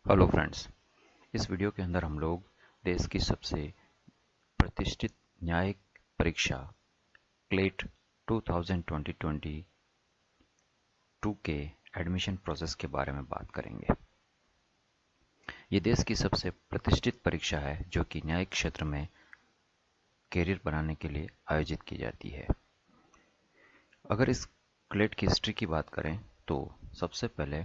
Hello friends. इस video के अंदर हम लोग देश की सबसे प्रतिष्ठित न्यायिक परीक्षा क्लेट 2022 के एडमिशन प्रोसेस के बारे में बात करेंगे। ये देश की सबसे प्रतिष्ठित परीक्षा है जो कि न्यायिक क्षेत्र में कैरियर बनाने के लिए आयोजित की जाती है। अगर इस क्लेट की हिस्ट्री की बात करें तो सबसे पहले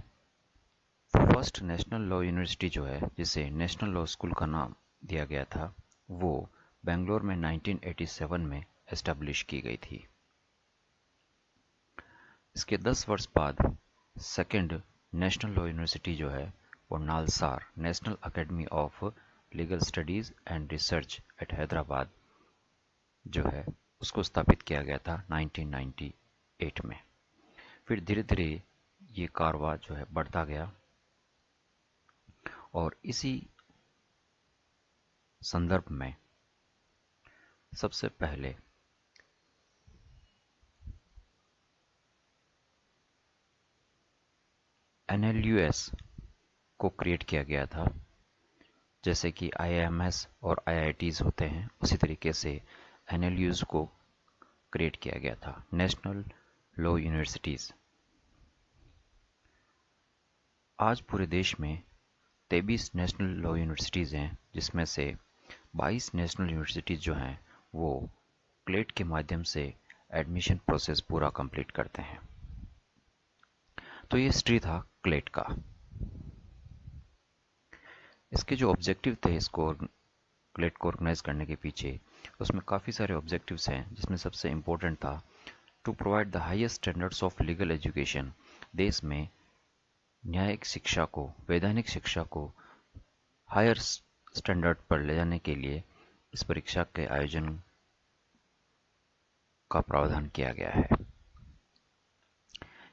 फर्स्ट नेशनल लॉ यूनिवर्सिटी जो है, जिसे नेशनल लॉ स्कूल का नाम दिया गया था, वो बेंगलोर में 1987 में एस्टेब्लिश की गई थी। इसके 10 वर्ष बाद सेकेंड नेशनल लॉ यूनिवर्सिटी जो है वो NALSAR national academy of legal studies and research eight Hyderabad जो है उसको स्थापित किया गया था 1998 में। फिर धीरे धीरे ये कारवा जो है बढ़ता गया और इसी संदर्भ में सबसे पहले NLUS को क्रिएट किया गया था। जैसे कि IIMS और IITs होते हैं, उसी तरीके से NLUs को क्रिएट किया गया था, नेशनल लॉ यूनिवर्सिटीज। आज पूरे देश में 23 नेशनल लॉ यूनिवर्सिटीज हैं, जिसमें से 22 नेशनल यूनिवर्सिटीज जो हैं वो क्लेट के माध्यम से एडमिशन प्रोसेस पूरा कंप्लीट करते हैं। तो ये हिस्ट्री था क्लेट का। इसके जो ऑब्जेक्टिव थे इसको क्लेट को ऑर्गेनाइज करने के पीछे, उसमें काफ़ी सारे ऑब्जेक्टिव्स हैं, जिसमें सबसे इम्पोर्टेंट था to provide the highest standards of legal education. देश में न्यायिक शिक्षा को, वैधानिक शिक्षा को हायर स्टैंडर्ड पर ले जाने के लिए इस परीक्षा के आयोजन का प्रावधान किया गया है।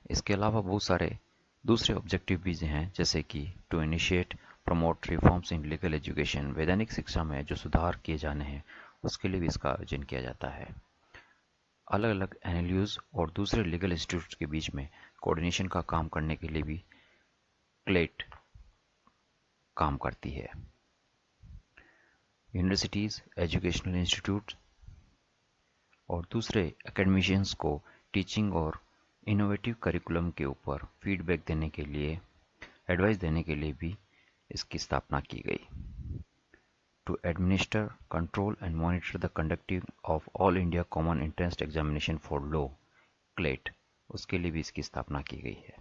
इसके अलावा बहुत सारे दूसरे ऑब्जेक्टिव भी हैं, जैसे कि to initiate promote reforms in legal education. वैधानिक शिक्षा में जो सुधार किए जाने हैं उसके लिए भी इसका आयोजन किया जाता है। अलग अलग NLUs और दूसरे लीगल इंस्टीट्यूट्स के बीच में कोऑर्डिनेशन का काम करने के लिए भी क्लेट काम करती है। यूनिवर्सिटीज, एजुकेशनल इंस्टीट्यूट और दूसरे एकेडमिशियंस को टीचिंग और इनोवेटिव करिकुलम के ऊपर फीडबैक देने के लिए, एडवाइस देने के लिए भी इसकी स्थापना की गई। To administer, control and monitor the conducting of all India common entrance examination for law CLAT, उसके लिए भी इसकी स्थापना की गई है।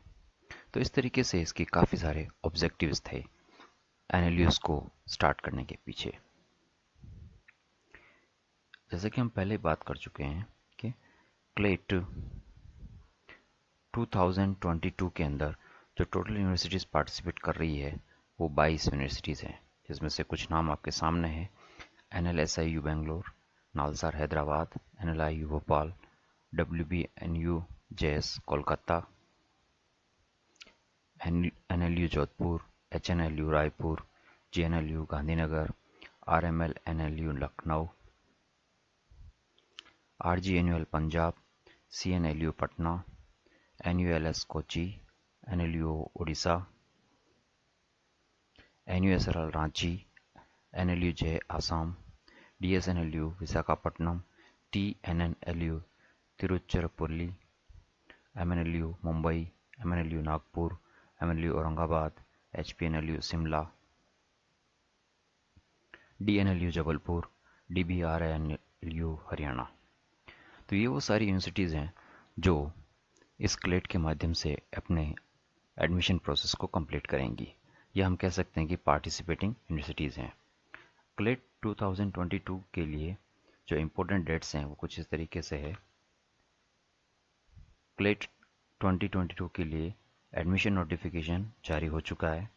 तो इस तरीके से इसके काफ़ी सारे ऑब्जेक्टिव्स थे NLUs को स्टार्ट करने के पीछे। जैसे कि हम पहले बात कर चुके हैं कि क्लेट 2022 के अंदर जो टोटल यूनिवर्सिटीज़ पार्टिसिपेट कर रही है वो 22 यूनिवर्सिटीज़ हैं, जिसमें से कुछ नाम आपके सामने हैं। NLSIU Bangalore, NALSAR Hyderabad, NLIU Bhopal, WBNU JS Kolkata, NLU Jodhpur, HNLU Raipur, GNLU Gandhinagar, RML NLU Lucknow, RGNUL Punjab, CNLU Patna, NULS Kochi, NLU Orissa, NUSRL Ranchi, NLUJ Assam, DSNLU Visakhapatnam, TNNLU Tiruchirappalli, MNLU Mumbai, MNLU Nagpur, MNLU Aurangabad, HPNLU Shimla, DNLU Jabalpur, DBRNLU Haryana. तो ये वो सारी यूनिवर्सिटीज़ हैं जो इस क्लेट के माध्यम से अपने एडमिशन प्रोसेस को कंप्लीट करेंगी, या हम कह सकते हैं कि पार्टिसिपेटिंग यूनिवर्सिटीज़ हैं। क्लेट 2022 के लिए जो इम्पोर्टेंट डेट्स हैं वो कुछ इस तरीके से है। क्लेट 2022 के लिए एडमिशन नोटिफिकेशन जारी हो चुका है।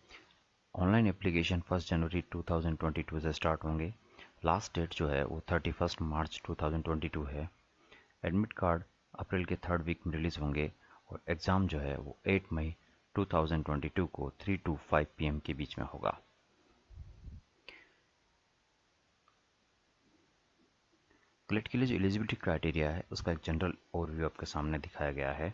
ऑनलाइन एप्लीकेशन 1 जनवरी 2022 से स्टार्ट होंगे। लास्ट डेट जो है वो 31 मार्च 2022 है। एडमिट कार्ड अप्रैल के 3rd वीक में रिलीज होंगे और एग्ज़ाम जो है वो 8 मई 2022 को 3 to 5 PM के बीच में होगा। क्लेट के लिए जो एलिजिबिलिटी क्राइटेरिया है उसका एक जनरल ओवरव्यू आपके सामने दिखाया गया है।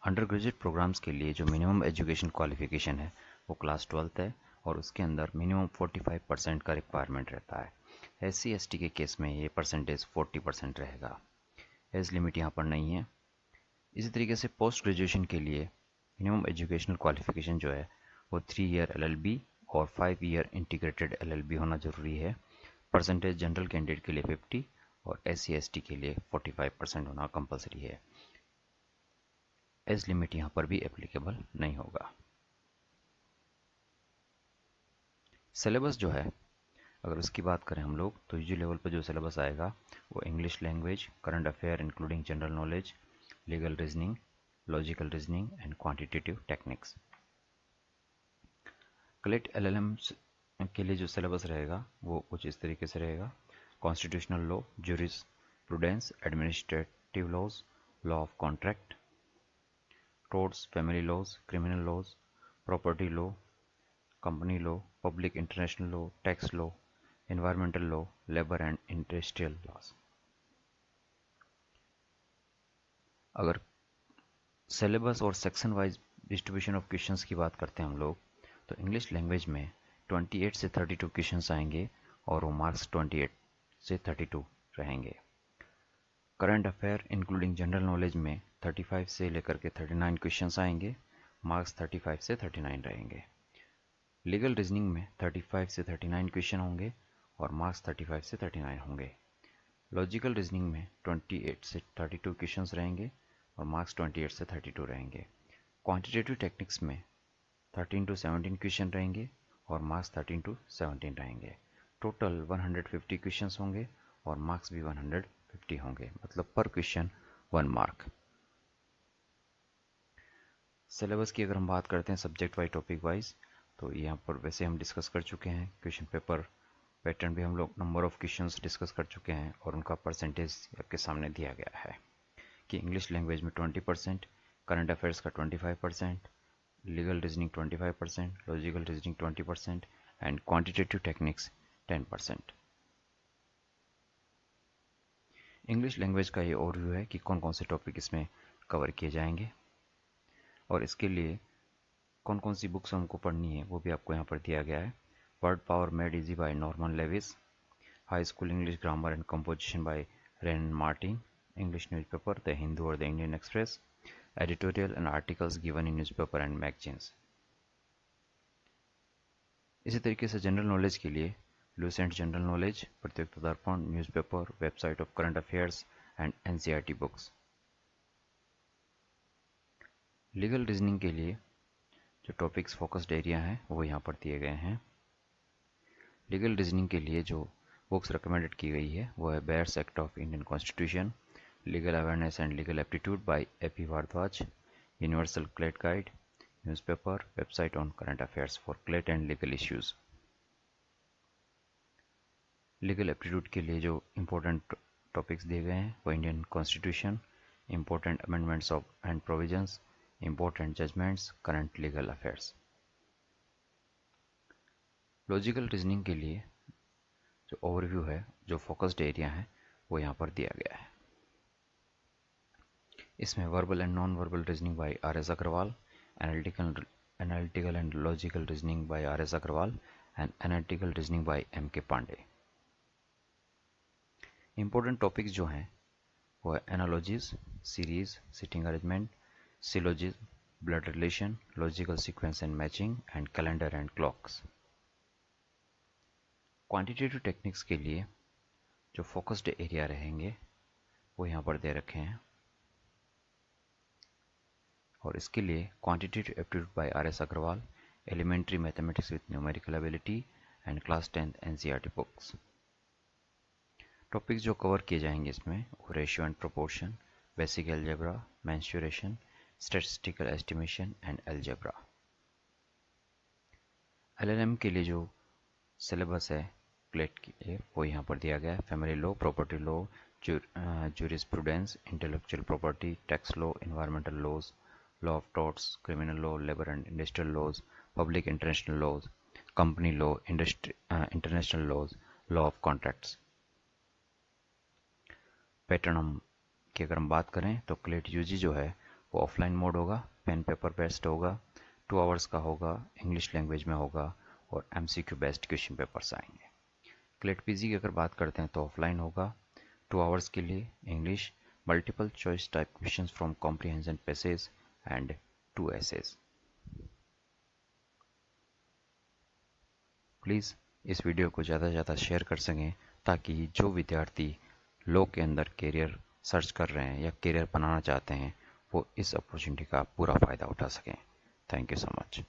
अंडर ग्रेजुएट प्रोग्राम्स के लिए जो मिनिमम एजुकेशन क्वालिफिकेशन है वो क्लास 12th है, और उसके अंदर मिनिमम 45% का रिक्वायरमेंट रहता है। SC/ST के केस में ये परसेंटेज 40% रहेगा। एज लिमिट यहाँ पर नहीं है। इसी तरीके से पोस्ट ग्रेजुएशन के लिए मिनिमम एजुकेशनल क्वालिफिकेशन जो है वो 3 ईयर LLB और 5 ईयर इंटीग्रेटेड LLB होना ज़रूरी है। परसेंटेज जनरल कैंडिडेट के लिए 50 और SC/ST के लिए 45% होना कंपलसरी है। एज लिमिट यहाँ पर भी एप्लीकेबल नहीं होगा। सिलेबस जो है अगर उसकी बात करें हम लोग तो यूजी लेवल पर जो सिलेबस आएगा वो English language, current affair including general knowledge, legal reasoning, logical reasoning and quantitative techniques. CLAT LLM के लिए जो सिलेबस रहेगा वो कुछ इस तरीके से रहेगा। Constitutional law, jurisprudence, administrative laws, law of contract, torts, family laws, criminal laws, property law, company law, public international law, tax law, environmental law, labour and industrial laws. अगर सिलेबस और section wise distribution of questions की बात करते हैं हम लोग तो English language में 28 से 32 क्वेश्चंस आएंगे और वो मार्क्स 28 से 32 रहेंगे। Current affair including general knowledge में 35 से लेकर के 39 क्वेश्चंस आएंगे, मार्क्स 35 से 39 रहेंगे। लीगल रीजनिंग में 35 से 39 क्वेश्चन होंगे और मार्क्स 35 से 39 होंगे। लॉजिकल रीजनिंग में 28 से 32 क्वेश्चंस रहेंगे और मार्क्स 28 से 32 रहेंगे। क्वांटिटेटिव टेक्निक्स में 13 to 17 क्वेश्चन रहेंगे और मार्क्स 13 to 17 रहेंगे। टोटल 150 क्वेश्चंस होंगे और मार्क्स भी 150 होंगे, मतलब पर क्वेश्चन 1 मार्क। सिलेबस की अगर हम बात करते हैं सब्जेक्ट वाइज, टॉपिक वाइज, तो यहाँ पर वैसे हम डिस्कस कर चुके हैं। क्वेश्चन पेपर पैटर्न भी हम लोग नंबर ऑफ क्वेश्चंस डिस्कस कर चुके हैं और उनका परसेंटेज आपके सामने दिया गया है कि इंग्लिश लैंग्वेज में 20%, करंट अफेयर्स का 25%, legal reasoning 25%, logical reasoning 20% and quantitative techniques 10%। English language का ये ओवरव्यू है कि कौन कौन से टॉपिक इसमें कवर किए जाएंगे और इसके लिए कौन कौन सी बुक्स हमको पढ़नी है वो भी आपको यहाँ पर दिया गया है। Word power made easy by Norman Lewis, high school English grammar and composition by Wren Martin, English newspaper the Hindu और the Indian Express, editorial and articles given in newspaper and magazines. इसी तरीके से जनरल नॉलेज के लिए Lucent general knowledge, प्रतियोगिता दर्पण, newspaper, website of current affairs and NCERT books. Legal reasoning के लिए जो टॉपिक्स फोकस्ड एरिया हैं वो यहाँ पर दिए गए हैं। लीगल रीजनिंग के लिए जो बुक्स रिकमेंडेड की गई है वो है bares act of Indian constitution, legal awareness and legal aptitude by AP Bhardwaj, universal CLAT guide, newspaper, website on current affairs for CLAT and legal issues. Legal aptitude के लिए जो इम्पोर्टेंट टॉपिक्स दिए गए हैं वो Indian constitution, important amendments of and provisions, important judgements, current legal affairs. Logical reasoning के लिए जो ओवरव्यू है, जो फोकस्ड एरिया है वो यहाँ पर दिया गया है। इसमें verbal and non verbal reasoning by RS Agarwal, analytical and logical reasoning by RS Agarwal and analytical reasoning by MK Pandey. Important topics जो हैं वो है analogies, series, sitting arrangement, syllogism, blood relation, logical sequence and matching and calendar and clocks. Quantitative techniques के लिए जो focused area रहेंगे वो यहाँ पर दे रखे हैं और इसके लिए quantitative aptitude by RS Agarwal, elementary mathematics with numerical ability and class 10th NCERT books. Topics जो कवर किए जाएंगे इसमें वो ratio and proportion, basic algebra, mensuration, statistical estimation and algebra. LLM के लिए जो सिलेबस है क्लेट के लिए वो यहाँ पर दिया गया है। Family law, property law, jurisprudence, intellectual property, tax law, environmental laws, law of torts, criminal law, labour and industrial laws, public international laws, company law, international laws, law of contracts. Pattern हम की अगर हम बात करें तो CLAT UG जो है वो ऑफलाइन मोड होगा, पेन पेपर बेस्ड होगा, 2 आवर्स का होगा, इंग्लिश लैंग्वेज में होगा और MCQ बेस्ड क्वेश्चन पेपर्स आएंगे। क्लेट पीजी की अगर बात करते हैं तो ऑफलाइन होगा 2 आवर्स के लिए, English, multiple choice type question from comprehension passage and 2 essays. Please इस वीडियो को ज़्यादा से ज़्यादा शेयर कर सकें ताकि जो विद्यार्थी लॉ के अंदर करियर सर्च कर रहे हैं या करियर बनाना चाहते हैं वो इस अपॉर्चुनिटी का पूरा फ़ायदा उठा सकें। Thank you so much.